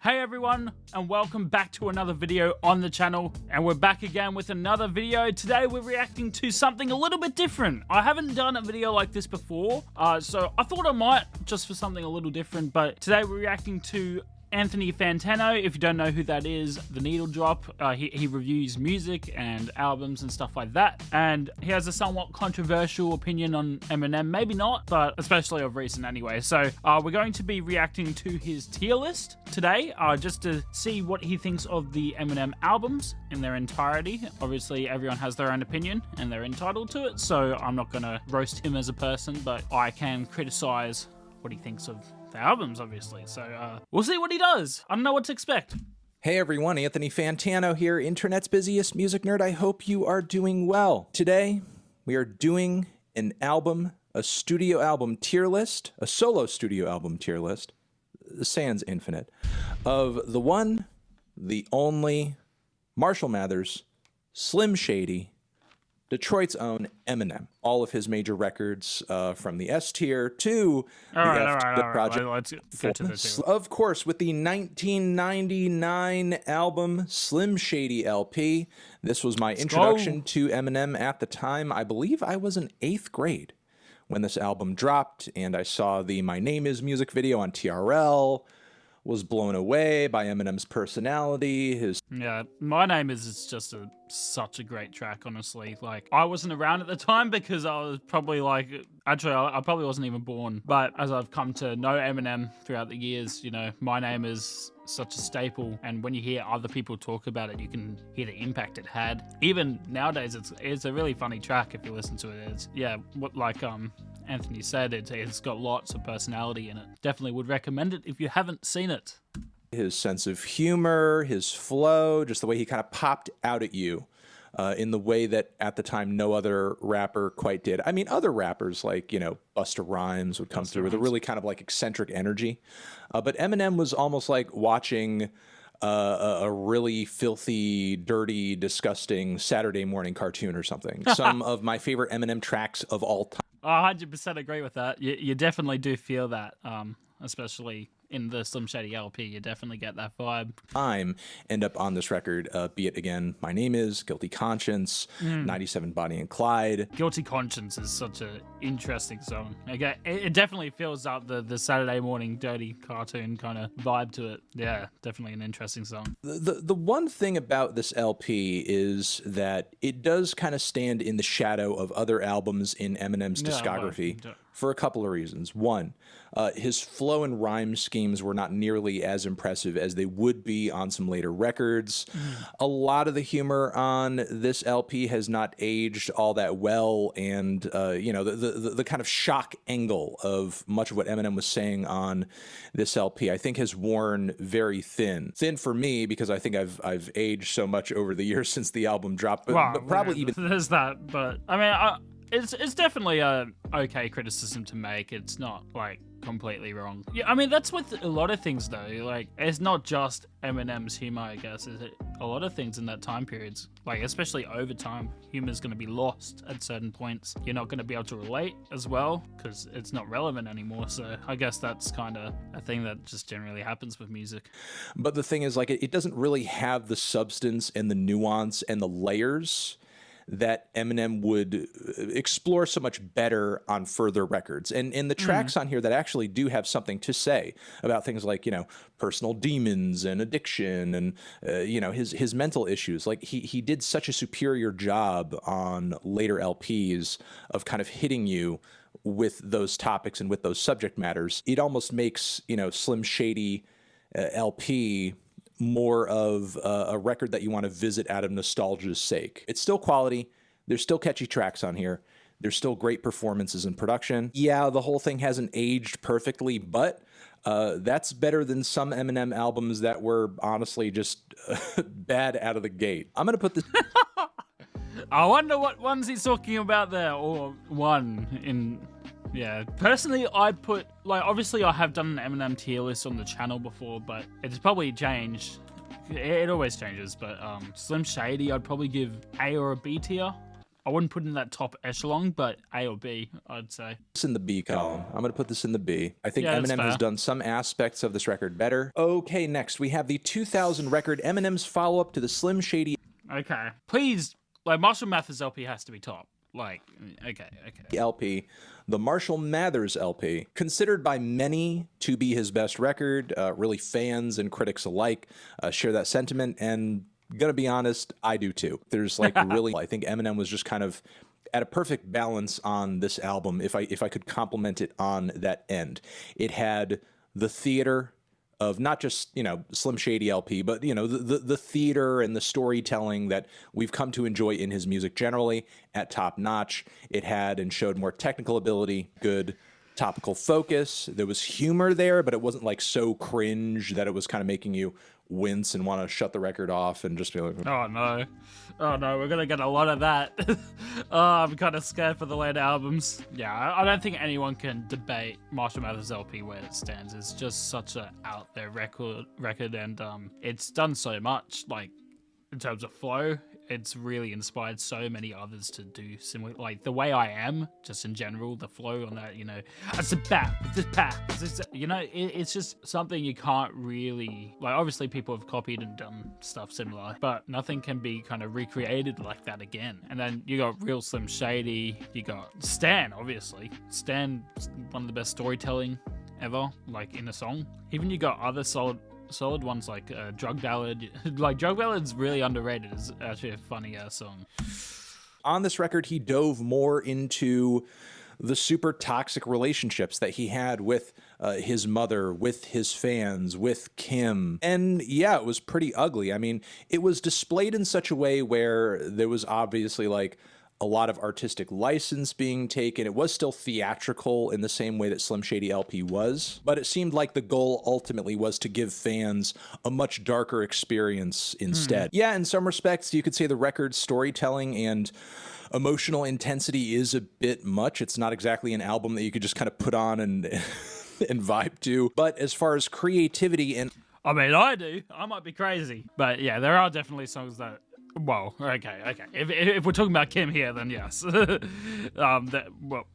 Hey everyone, and welcome back to another video on the channel, and we're back again with another video. Today we're reacting to something a little bit different. I haven't done a video like this before, so I thought I might, just for something a little different, but today we're reacting to Anthony Fantano. If you don't know who that is, the Needle Drop. He reviews music and albums and stuff like that, and he has a somewhat controversial opinion on Eminem. Maybe not, but especially of recent anyway. So we're going to be reacting to his tier list today, just to see what he thinks of the Eminem albums in their entirety. Obviously everyone has their own opinion and they're entitled to it, so I'm not gonna roast him as a person, but I can criticize what he thinks of the albums, obviously. So we'll see what he does. I don't know what to expect. Hey everyone, Anthony Fantano here, internet's busiest music nerd. I hope you are doing well. Today, we are doing an album, a studio album tier list, a solo studio album tier list, sans infinite, of the one, the only, Marshall Mathers, Slim Shady, Detroit's own Eminem. All of his major records, from the S tier to the F tier project. Let's go to the two. Of course, with the 1999 album Slim Shady LP. This was my introduction to Eminem at the time. I believe I was in 8th grade when this album dropped, and I saw the My Name Is music video on TRL. Was blown away by Eminem's personality. Yeah, My Name Is just such a great track, honestly. Like, I wasn't around at the time because I was probably like, actually, I probably wasn't even born. But as I've come to know Eminem throughout the years, you know, My Name Is such a staple. And when you hear other people talk about it, you can hear the impact it had. Even nowadays, it's a really funny track if you listen to it. It's, yeah, what like Anthony said, it's got lots of personality in it. Definitely would recommend it if you haven't seen it. His sense of humor, his flow, just the way he kind of popped out at you in the way that at the time no other rapper quite did. I mean, other rappers like, you know, Busta Rhymes would come through with a really kind of like eccentric energy. But Eminem was almost like watching a really filthy, dirty, disgusting Saturday morning cartoon or something. Some of my favorite Eminem tracks of all time. I 100% agree with that. You definitely do feel that, especially in the Slim Shady LP. You definitely get that vibe. End up on this record, be it again, My Name Is, Guilty Conscience, 97 Bonnie and Clyde. Guilty Conscience is such an interesting song. Okay, it definitely feels up the Saturday morning dirty cartoon kind of vibe to it. Yeah, definitely an interesting song. The one thing about this LP is that it does kind of stand in the shadow of other albums in Eminem's discography for a couple of reasons. One, his flow and rhyme schemes were not nearly as impressive as they would be on some later records. A lot of the humor on this LP has not aged all that well, and you know, the kind of shock angle of much of what Eminem was saying on this LP, I think, has worn very thin. Thin for me because I think I've aged so much over the years since the album dropped, but probably even there's that. But I mean, it's definitely a okay criticism to make. It's not like completely wrong. Yeah, I mean, that's with a lot of things though. Like, it's not just Eminem's humor, I guess. Is it a lot of things in that time periods, like especially over time, humor's going to be lost at certain points. You're not going to be able to relate as well because it's not relevant anymore. So I guess that's kind of a thing that just generally happens with music. But the thing is, like, it doesn't really have the substance and the nuance and the layers that Eminem would explore so much better on further records. And the tracks on here that actually do have something to say about things like, you know, personal demons and addiction and, you know, his mental issues. Like, he did such a superior job on later LPs of kind of hitting you with those topics and with those subject matters. It almost makes, you know, Slim Shady LP more of a record that you want to visit out of nostalgia's sake. It's still quality. There's still catchy tracks on here. There's still great performances and production. Yeah, the whole thing hasn't aged perfectly, but that's better than some Eminem albums that were honestly just bad out of the gate. I'm going to put this... I wonder what ones he's talking about there, or one in... Yeah, personally, I put, like, obviously I have done an Eminem tier list on the channel before, but it's probably changed. It always changes, but Slim Shady, I'd probably give A or a B tier. I wouldn't put in that top echelon, but A or B, I'd say. It's in the B column. I'm going to put this in the B. I think Yeah, Eminem has done some aspects of this record better. Okay, next we have the 2000 record, Eminem's follow-up to the Slim Shady Okay. Please, like, Marshall Mathers LP has to be top. Like, okay. LP, the Marshall Mathers LP, considered by many to be his best record. Really, fans and critics alike share that sentiment, and gonna be honest, I do too. There's like really, I think Eminem was just kind of at a perfect balance on this album. If I could compliment it on that end, it had the theater of not just, you know, Slim Shady LP, but, you know, the theater and the storytelling that we've come to enjoy in his music generally at top notch. It had and showed more technical ability, good topical focus. There was humor there, but it wasn't like so cringe that it was kind of making you wince and want to shut the record off and just be like, oh no, we're gonna get a lot of that. I'm kind of scared for the later albums. Yeah, I don't think anyone can debate Marshall Mathers LP where it stands. It's just such a out there record, and it's done so much, like, in terms of flow. It's really inspired so many others to do similar, like The Way I Am, just in general, the flow on that, you know, I sit back with this pack, you know, it's just something you can't really, like, obviously people have copied and done stuff similar, but nothing can be kind of recreated like that again. And then you got real Slim Shady, you got Stan, obviously. Stan, one of the best storytelling ever, like, in a song. Even you got other solid ones like Drug Ballad. Like, Drug Ballad's really underrated. It's actually a funny song. On this record, he dove more into the super toxic relationships that he had with his mother, with his fans, with Kim. And yeah, it was pretty ugly. I mean, it was displayed in such a way where there was obviously like a lot of artistic license being taken. It was still theatrical in the same way that Slim Shady LP was, but it seemed like the goal ultimately was to give fans a much darker experience instead. Yeah, in some respects, you could say the record's storytelling and emotional intensity is a bit much. It's not exactly an album that you could just kind of put on and and vibe to. But as far as creativity and... I mean, I do. I might be crazy. But yeah, there are definitely songs that... Well, okay. If we're talking about Kim here, then yes. Well,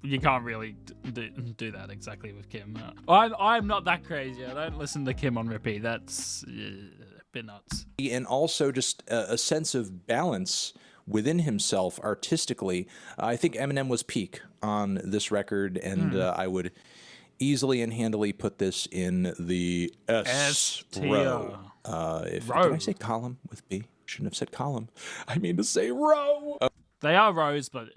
you can't really do that exactly with Kim. I'm not that crazy. I don't listen to Kim on repeat. That's a bit nuts. And also just a sense of balance within himself artistically. I think Eminem was peak on this record, and I would easily and handily put this in the S row. Did I say column with B? Shouldn't have said column. I mean to say row. They are rows, but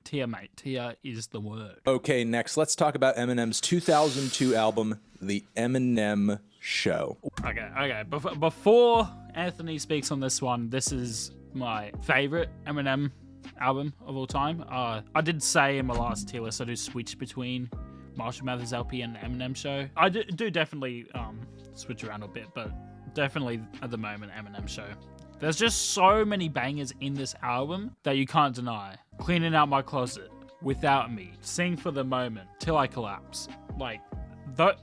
tier, mate. Tier is the word. Okay, next, let's talk about Eminem's 2002 album, The Eminem Show. Okay. Before Anthony speaks on this one, this is my favorite Eminem album of all time. I did say in my last tier list I do switch between Marshall Mathers LP and Eminem Show. I do definitely switch around a bit, but definitely at the moment Eminem Show. There's just so many bangers in this album that you can't deny. Cleaning Out My Closet, Without Me, Sing for the Moment, Till I Collapse. Like,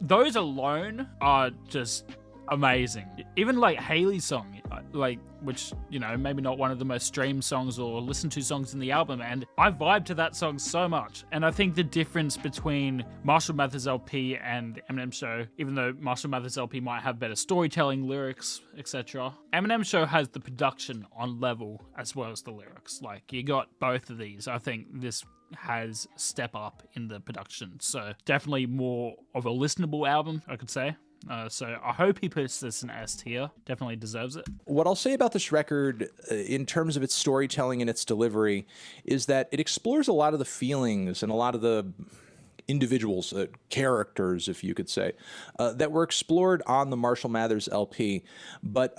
those alone are just amazing. Even like Haley's song, like, which, you know, maybe not one of the most streamed songs or listened to songs in the album, and I vibe to that song so much. And I think the difference between Marshall Mathers LP and Eminem Show, even though Marshall Mathers LP might have better storytelling, lyrics, etc., Eminem Show has the production on level as well as the lyrics. Like, you got both of these. I think this has step up in the production. So definitely more of a listenable album, I could say. So I hope he puts this in S tier. Definitely deserves it. What I'll say about this record in terms of its storytelling and its delivery is that it explores a lot of the feelings and a lot of the individuals, characters, if you could say, that were explored on the Marshall Mathers LP. But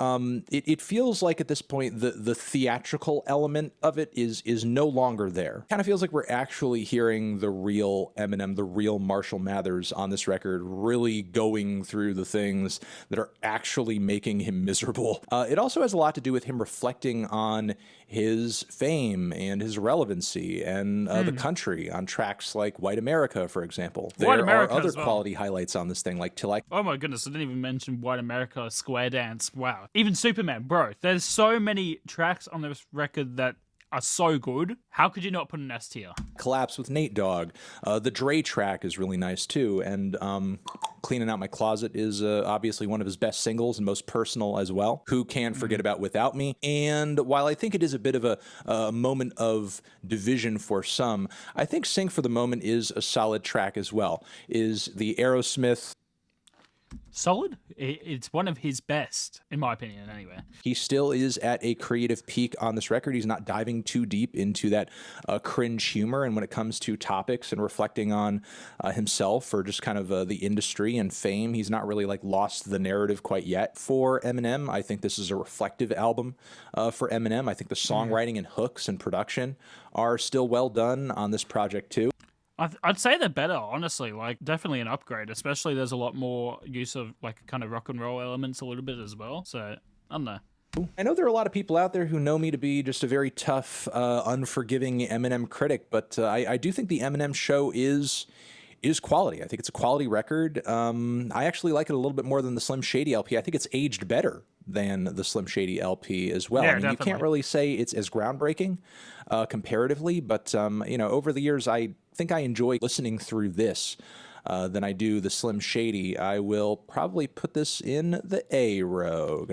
it feels like at this point the theatrical element of it is no longer there. Kind of feels like we're actually hearing the real Eminem, the real Marshall Mathers on this record, really going through the things that are actually making him miserable. It also has a lot to do with him reflecting on his fame and his relevancy and the country on tracks like White America, for example. There are other quality highlights on this thing, like Till I... Oh my goodness, I didn't even mention White America, Square Dance, wow. Even Superman, bro. There's so many tracks on this record that are so good. How could you not put an S tier? Collapse with Nate Dogg. The Dre track is really nice too, and Cleaning Out My Closet is obviously one of his best singles and most personal as well. Who Can Forget About Without Me? And while I think it is a bit of a moment of division for some, I think Sing for the Moment is a solid track as well. Is the Aerosmith solid? It's one of his best, in my opinion, anyway. He still is at a creative peak on this record. He's not diving too deep into that cringe humor. And when it comes to topics and reflecting on himself or just kind of the industry and fame, he's not really like lost the narrative quite yet. For Eminem, I think this is a reflective album for Eminem. I think the songwriting and hooks and production are still well done on this project too. I'd say they're better, honestly. Like, definitely an upgrade. Especially there's a lot more use of, like, kind of rock and roll elements a little bit as well. So, I don't know. I know there are a lot of people out there who know me to be just a very tough, unforgiving Eminem critic, but I do think the Eminem Show is quality. I think it's a quality record. I actually like it a little bit more than the Slim Shady LP. I think it's aged better than the Slim Shady LP as well. Yeah, I mean, definitely. you can't really say it's as groundbreaking comparatively, but you know, over the years, I think I enjoy listening through this than I do the Slim Shady. I will probably put this in the A row.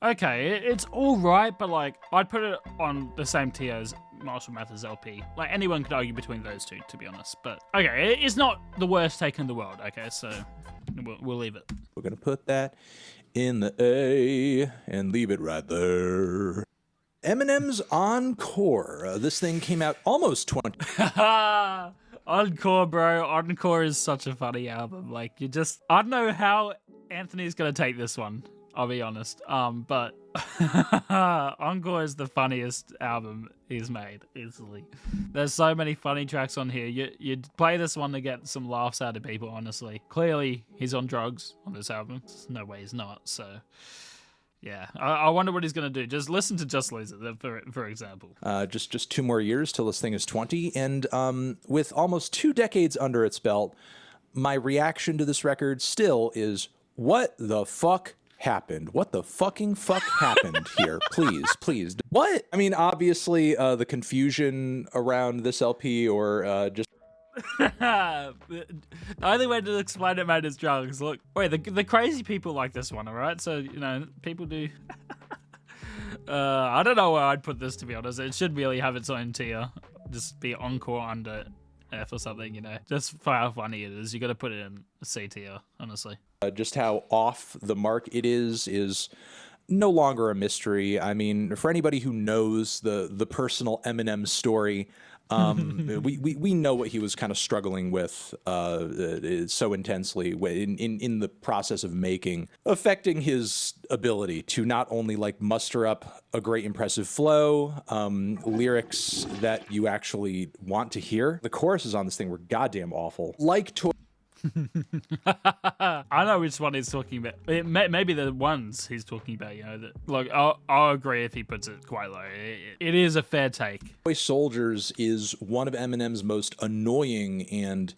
Okay, it's all right, but like I'd put it on the same tier as Marshall Mathers LP. Like anyone could argue between those two, to be honest. But okay, it's not the worst take in the world. Okay, so we'll leave it. We're gonna put that in the A and leave it right there. Eminem's Encore. This thing came out almost 20. Encore, bro. Encore is such a funny album. Like, I don't know how Anthony's gonna take this one. I'll be honest. But Encore is the funniest album he's made, easily. There's so many funny tracks on here. You'd play this one to get some laughs out of people, honestly. Clearly, he's on drugs on this album. There's no way he's not, so... Yeah, I wonder what he's going to do. Just listen to Just Lose It, for example. Just 2 more years till this thing is 20. And with almost 2 decades under its belt, my reaction to this record still is, what the fuck happened? What the fucking fuck happened here? Please. What? I mean, obviously, the confusion around this LP or just... The only way to explain it, mate, is drugs. Look, wait, the crazy people like this one, all right? So, you know, people do... I don't know where I'd put this, to be honest. It should really have its own tier. Just be Encore under F or something, you know? Just for how funny it is. You got to put it in C tier, honestly. Just how off the mark it is no longer a mystery. I mean, for anybody who knows the personal Eminem story... we know what he was kind of struggling with so intensely in the process of making, affecting his ability to not only like muster up a great impressive flow, lyrics that you actually want to hear. The choruses on this thing were goddamn awful. Like I know which one he's talking about. Maybe the ones he's talking about, you know. Look, I'll agree if he puts it quite low. It is a fair take. Toy Soldiers is one of Eminem's most annoying and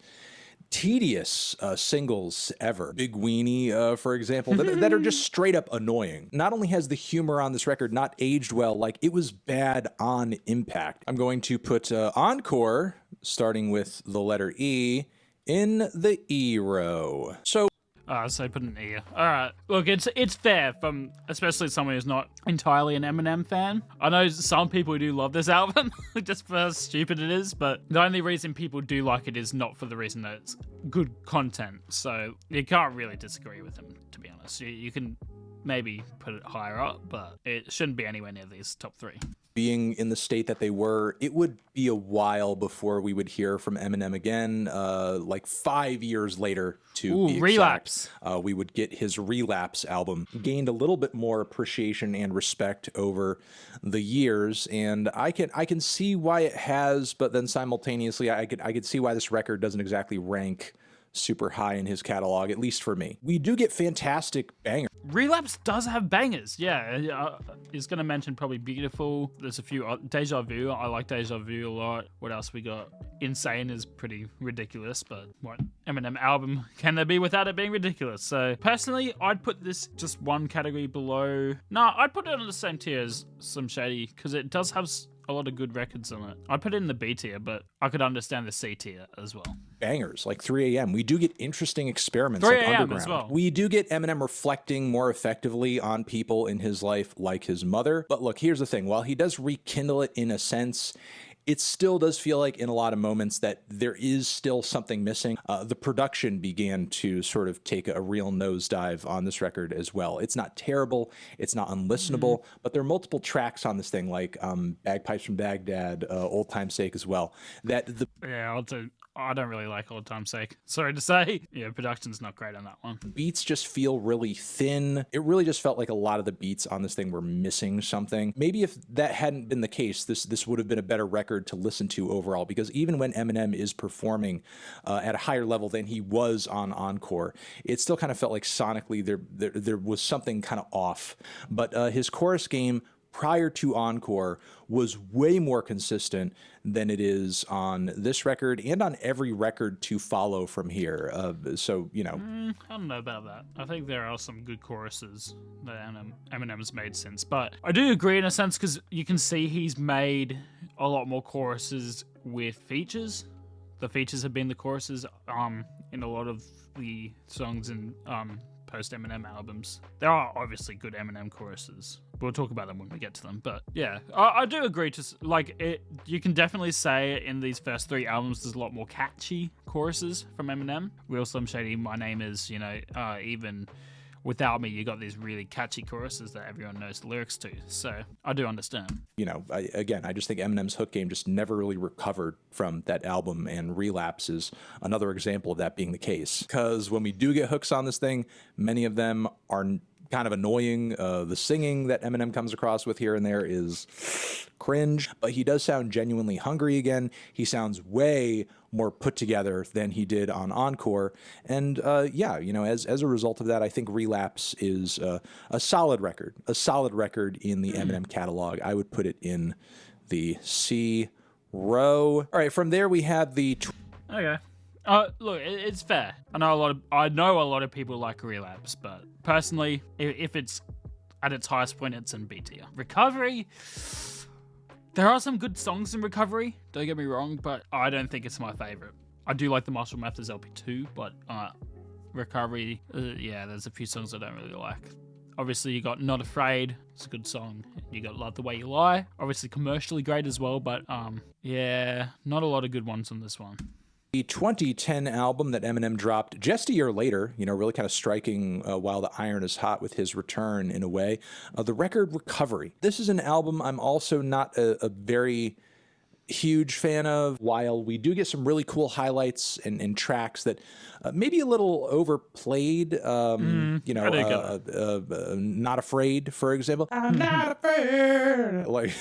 tedious singles ever. Big Weenie, for example, that are just straight up annoying. Not only has the humor on this record not aged well, like it was bad on impact. I'm going to put Encore, starting with the letter E, in the E row. So put an E. All right. Look, it's fair from especially someone who's not entirely an Eminem fan. I know some people do love this album, just for how stupid it is, but the only reason people do like it is not for the reason that it's good content. So you can't really disagree with him, to be honest. You can maybe put it higher up, but it shouldn't be anywhere near these top 3. Being in the state that they were, it would be a while before we would hear from Eminem again. Like 5 years later, to be Relapse. Exact, we would get his Relapse album. Gained a little bit more appreciation and respect over the years, and I can see why it has, but then simultaneously, I could see why this record doesn't exactly rank super high in his catalog, at least for me. We do get fantastic bangers. Relapse does have bangers, yeah. He's going to mention probably Beautiful. There's a few. Deja Vu, I like Deja Vu a lot. What else we got? Insane is pretty ridiculous, but what Eminem album can there be without it being ridiculous? So personally, I'd put this just one category below. No, I'd put it on the same tier as Slim Shady, because it does have a lot of good records on it. I put it in the B tier, but I could understand the C tier as well. Bangers like 3 a.m. We do get interesting experiments 3 like a.m. Underground. as well. We do get Eminem reflecting more effectively on people in his life like his mother. But look, here's the thing. While he does rekindle it in a sense, it still does feel like in a lot of moments that there is still something missing. The production began to sort of take a real nosedive on this record as well. It's not terrible, it's not unlistenable, but there are multiple tracks on this thing like Bagpipes from Baghdad, Old Time's Sake as well. Yeah, I don't really like Old Time's Sake. Sorry to say. Yeah, production's not great on that one. Beats just feel really thin. It really just felt like a lot of the beats on this thing were missing something. Maybe if that hadn't been the case, this would have been a better record to listen to overall, because even when Eminem is performing at a higher level than he was on Encore, it still kind of felt like sonically there was something kind of off. But his chorus game prior to Encore was way more consistent than it is on this record and on every record to follow from here. So, you know. I don't know about that. I think there are some good choruses that Eminem's made since. But I do agree in a sense, because you can see he's made a lot more choruses with features. The features have been the choruses in a lot of the songs in post-Eminem albums. There are obviously good Eminem choruses. We'll talk about them when we get to them. But yeah, I do agree to, like, it. You can definitely say in these first 3 albums there's a lot more catchy choruses from Eminem. Real Slim Shady, My Name Is, you know, even Without Me, you got these really catchy choruses that everyone knows the lyrics to. So I do understand. You know, I just think Eminem's hook game just never really recovered from that album, and Relapse is another example of that being the case. Because when we do get hooks on this thing, many of them are kind of annoying. The singing that Eminem comes across with here and there is cringe, but he does sound genuinely hungry again. He sounds way more put together than he did on Encore. And yeah, you know, as a result of that, I think Relapse is a solid record in the Eminem catalog. I would put it in the C row. All right, from there we have the... Okay. Look, it's fair. I know a lot of people like Relapse, but personally, if it's at its highest point, it's in B tier. Recovery, there are some good songs in Recovery, don't get me wrong, but I don't think it's my favorite. I do like the Marshall Mathers LP too, but Recovery, yeah, there's a few songs I don't really like. Obviously, you got Not Afraid, it's a good song. You got Love the Way You Lie, obviously commercially great as well, but yeah, not a lot of good ones on this one. The 2010 album that Eminem dropped just a year later, you know, really kind of striking while the iron is hot with his return in a way. The record Recovery. This is an album I'm also not a very huge fan of. While we do get some really cool highlights and tracks that maybe a little overplayed, you know, Not Afraid, for example. I'm not afraid. Like,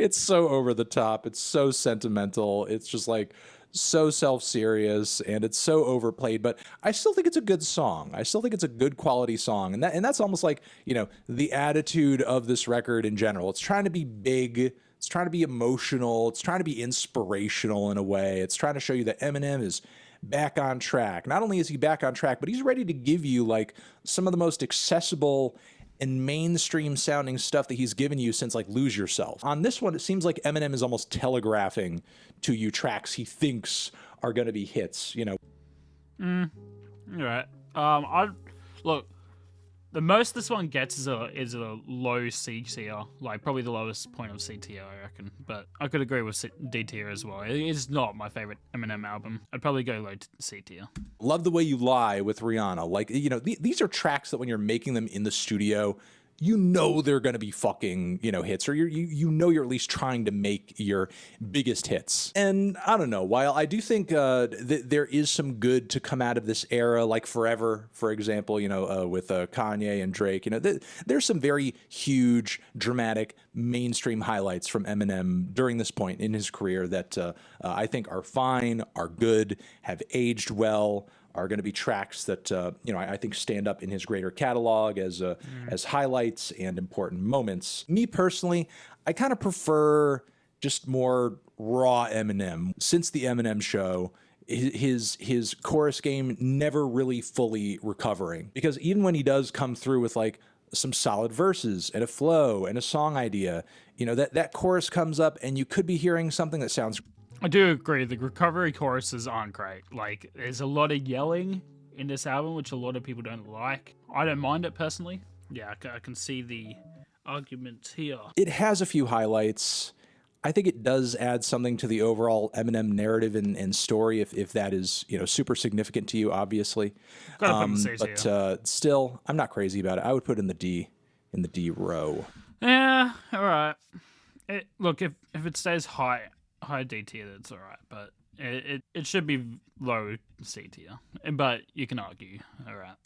it's so over the top. It's so sentimental. It's just like so self-serious, and it's so overplayed, but I still think it's a good song. I still think it's a good quality song, and that's almost like, you know, the attitude of this record in general. It's trying to be big, it's trying to be emotional, it's trying to be inspirational in a way. It's trying to show you that Eminem is back on track. Not only is he back on track, but he's ready to give you like some of the most accessible and mainstream sounding stuff that he's given you since like Lose Yourself. On this one, it seems like Eminem is almost telegraphing to you tracks he thinks are going to be hits, you know. You're right. Look, the most this one gets is a low C tier, like probably the lowest point of C tier, I reckon. But I could agree with D tier as well. It's not my favorite Eminem album. I'd probably go low C tier. Love the Way You Lie with Rihanna. Like, you know, these are tracks that when you're making them in the studio, you know they're going to be fucking, you know, hits, or you know you're at least trying to make your biggest hits. And I don't know, while I do think there is some good to come out of this era, like Forever, for example, you know, with Kanye and Drake, you know, there's some very huge, dramatic, mainstream highlights from Eminem during this point in his career that I think are fine, are good, have aged well, are going to be tracks that, you know, I think stand up in his greater catalog as highlights and important moments. Me personally, I kind of prefer just more raw Eminem. Since the Eminem Show, his chorus game never really fully recovering, because even when he does come through with like some solid verses and a flow and a song idea. You know, that chorus comes up and you could be hearing something that sounds... I do agree, the recovery choruses aren't great. Like, there's a lot of yelling in this album, which a lot of people don't like. I don't mind it personally. Yeah, I can see the argument here. It has a few highlights. I think it does add something to the overall Eminem narrative and story, if that is, you know, super significant to you, obviously. Gotta put in the C tier. Still, I'm not crazy about it. I would put it in the D row. Yeah, all right. Look, if it stays high D tier, that's all right, but it should be low C tier. But you can argue. All right.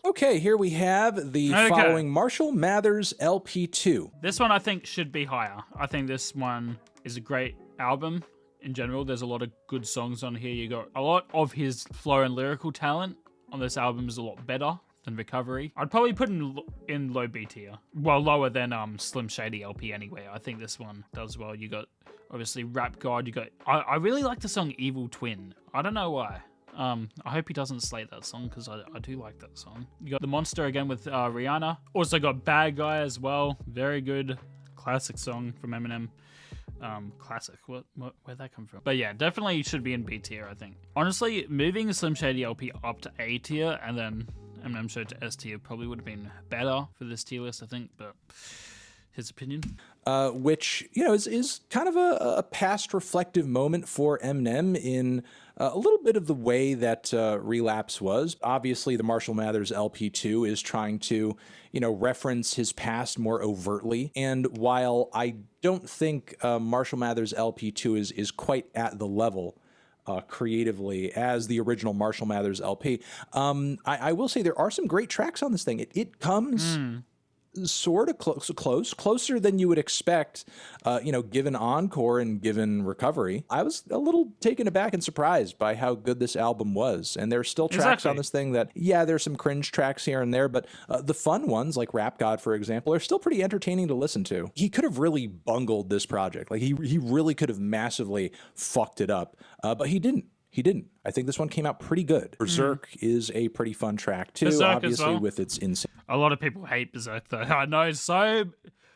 Okay, here we have the following Marshall Mathers LP2. This one I think should be higher. I think this one is a great album in general. There's a lot of good songs on here. You got a lot of his flow and lyrical talent on this album is a lot better than Recovery. I'd probably put in low B tier. Well, lower than Slim Shady LP anyway. I think this one does well. You got obviously Rap God. You got I really like the song Evil Twin. I don't know why. I hope he doesn't slate that song because I do like that song. You got The Monster again with Rihanna. Also got Bad Guy as well. Very good classic song from Eminem. Classic. Where'd that come from? But yeah, definitely should be in B tier, I think. Honestly, moving Slim Shady LP up to A tier and then Eminem Show to S tier probably would have been better for this tier list, I think, but his opinion. Which, you know, is kind of a past reflective moment for Eminem in a little bit of the way that Relapse was. Obviously, the Marshall Mathers LP2 is trying to, you know, reference his past more overtly. And while I don't think Marshall Mathers LP2 is quite at the level creatively as the original Marshall Mathers LP, I will say there are some great tracks on this thing. It comes sort of closer than you would expect, you know, given Encore and given Recovery. I was a little taken aback and surprised by how good this album was. And there's still tracks on this thing that, yeah, there's some cringe tracks here and there, but the fun ones, like Rap God, for example, are still pretty entertaining to listen to. He could have really bungled this project. Like, he really could have massively fucked it up, but he didn't. He didn't. I think this one came out pretty good. Berserk is a pretty fun track too, Berserk obviously, with its insane. A lot of people hate Berserk though. I know, so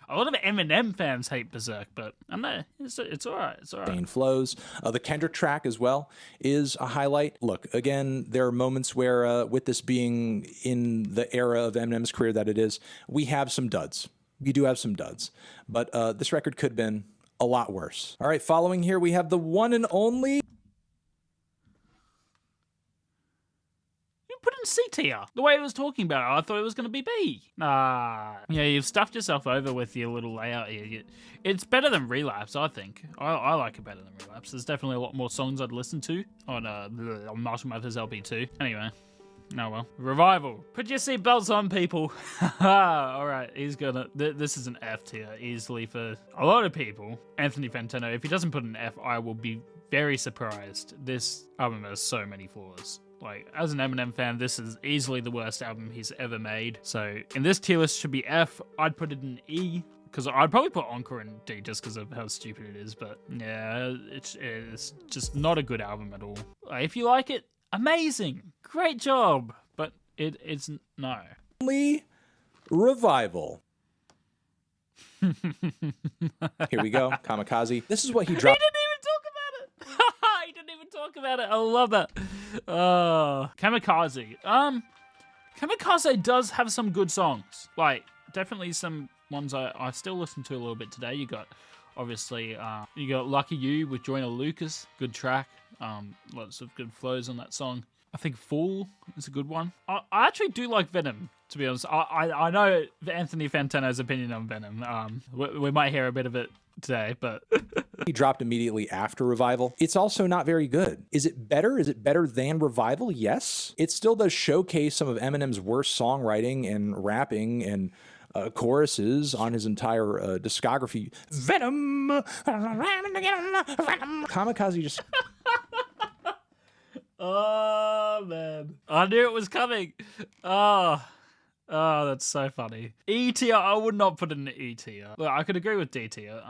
a lot of Eminem fans hate Berserk, but I know it's all right. It's all right. Flows. The Kendrick track as well is a highlight. Look, again, there are moments where, with this being in the era of Eminem's career that it is, we have some duds. We do have some duds, but this record could have been a lot worse. All right, following here we have the one and only. Put in C tier. The way it was talking about it, I thought it was going to be B. Yeah, you've stuffed yourself over with your little layout here. It's better than Relapse, I think. I like it better than Relapse. There's definitely a lot more songs I'd listen to on Marshall Mathers LP2. Anyway, oh well. Revival. Put your seatbelts on, people. All right, he's gonna. This is an F tier easily for a lot of people. Anthony Fantano. If he doesn't put an F, I will be very surprised. This album has so many flaws. Like, as an Eminem fan, this is easily the worst album he's ever made. So, in this tier list should be F. I'd put it in E, because I'd probably put Encore in D just because of how stupid it is. But, yeah, it's just not a good album at all. Like, if you like it, amazing. Great job. But it's no. Only Revival. Here we go. Kamikaze. This is what he dropped. He didn't even talk about it. I love that. Kamikaze. Kamikaze does have some good songs. Like, definitely some ones I still listen to a little bit today. You got, obviously, you got Lucky You with Joyner Lucas. Good track. Lots of good flows on that song. I think Fool is a good one. I actually do like Venom, to be honest. I know Anthony Fantano's opinion on Venom. We might hear a bit of it today, but he dropped immediately after Revival. It's also not very good. Is it better? Is it better than Revival? Yes. It still does showcase some of Eminem's worst songwriting and rapping and choruses on his entire discography. Venom! Kamikaze just... Oh, man. I knew it was coming. Oh, that's so funny. E tier, I would not put it in E tier. Look, I could agree with D tier.